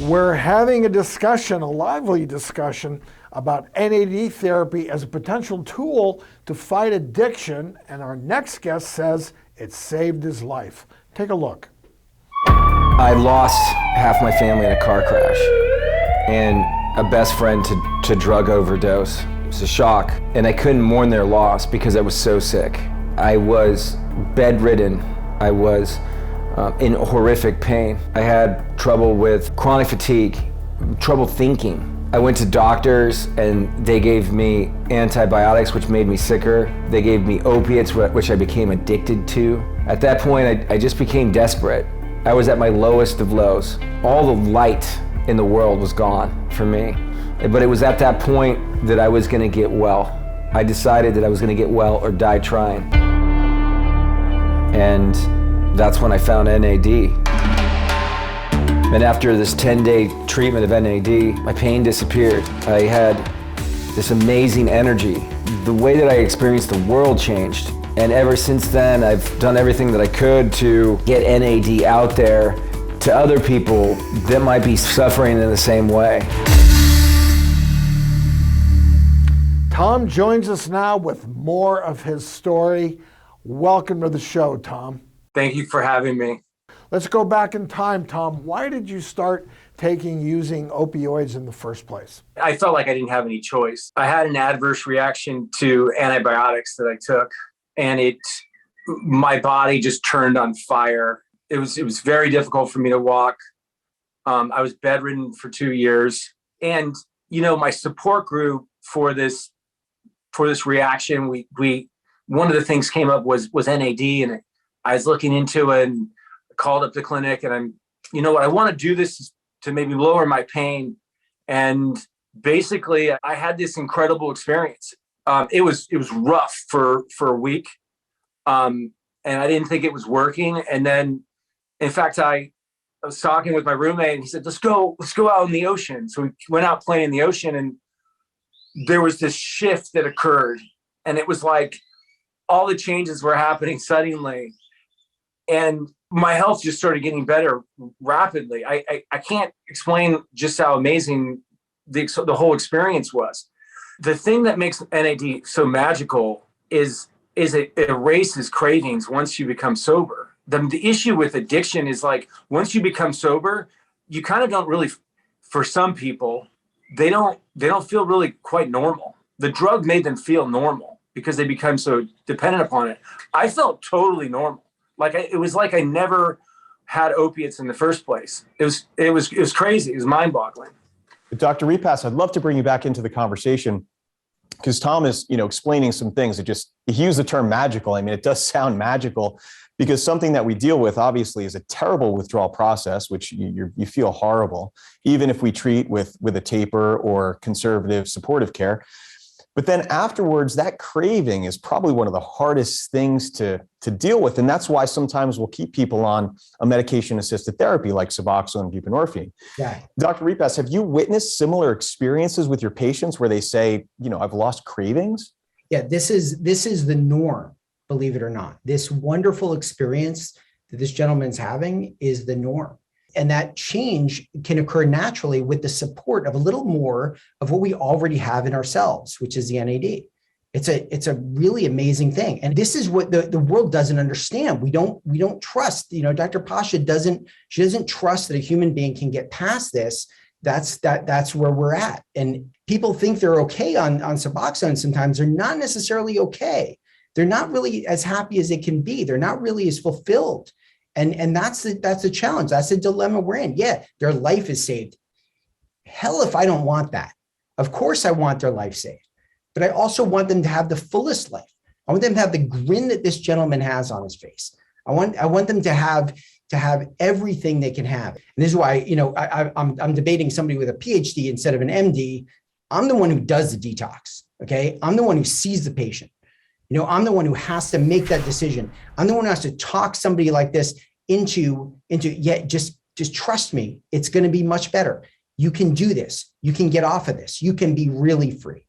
We're having a discussion, a lively discussion, about NAD therapy as a potential tool to fight addiction, and our next guest says it saved his life. Take a look. I lost half my family in a car crash and a best friend to drug overdose. It was a shock, and I couldn't mourn their loss because I was so sick. I was bedridden. I was in horrific pain. I had trouble with chronic fatigue, trouble thinking. I went to doctors and they gave me antibiotics, which made me sicker. They gave me opiates, which I became addicted to. At that point, I just became desperate. I was at my lowest of lows. All the light in the world was gone for me. But it was at that point that I was gonna get well. I decided that I was gonna get well or die trying. And that's when I found NAD. And after this 10-day treatment of NAD, my pain disappeared. I had this amazing energy. The way that I experienced the world changed. And ever since then, I've done everything that I could to get NAD out there to other people that might be suffering in the same way. Tom joins us now with more of his story. Welcome to the show, Tom. Thank you for having me. Let's go back in time, Tom. Why did you start using opioids in the first place? I felt like I didn't have any choice. I had an adverse reaction to antibiotics that I took, and my body just turned on fire. It was very difficult for me to walk. I was bedridden for 2 years, and my support group for this reaction, we one of the things came up was NAD, and I was looking into it and called up the clinic, and I want to do this to maybe lower my pain. And basically I had this incredible experience. It was rough for a week. And I didn't think it was working. And then in fact, I was talking with my roommate and he said, let's go out in the ocean. So we went out playing in the ocean, and there was this shift that occurred, and it was like all the changes were happening suddenly. And my health just started getting better rapidly. I can't explain just how amazing the whole experience was. The thing that makes NAD so magical is it erases cravings once you become sober. The issue with addiction is, like, once you become sober, you kind of don't really, for some people, they don't feel really quite normal. The drug made them feel normal because they become so dependent upon it. I felt totally normal. It was like I never had opiates in the first place. It was crazy. It was mind-boggling. Dr. Repass, I'd love to bring you back into the conversation because Tom is, explaining some things that he used the term magical. I mean, it does sound magical because something that we deal with obviously is a terrible withdrawal process, which you feel horrible, even if we treat with a taper or conservative supportive care. But then afterwards, that craving is probably one of the hardest things to deal with. And that's why sometimes we'll keep people on a medication-assisted therapy like Suboxone and buprenorphine. Yeah. Dr. Repass, have you witnessed similar experiences with your patients where they say, I've lost cravings? Yeah, this is the norm, believe it or not. This wonderful experience that this gentleman's having is the norm. And that change can occur naturally with the support of a little more of what we already have in ourselves, which is the NAD. It's a really amazing thing. And this is what the world doesn't understand. We don't trust, Dr. Pasha doesn't trust that a human being can get past this. That's where we're at. And people think they're okay on Suboxone. Sometimes they're not necessarily okay. They're not really as happy as they can be. They're not really as fulfilled. And that's the challenge. That's the dilemma we're in. Yeah, their life is saved. Hell, if I don't want that. Of course I want their life saved, but I also want them to have the fullest life. I want them to have the grin that this gentleman has on his face. I want them to have everything they can have. And this is why, I'm debating somebody with a PhD instead of an MD. I'm the one who does the detox. Okay. I'm the one who sees the patient. I'm the one who has to make that decision. I'm the one who has to talk somebody like this into just trust me. It's going to be much better. You can do this. You can get off of this. You can be really free.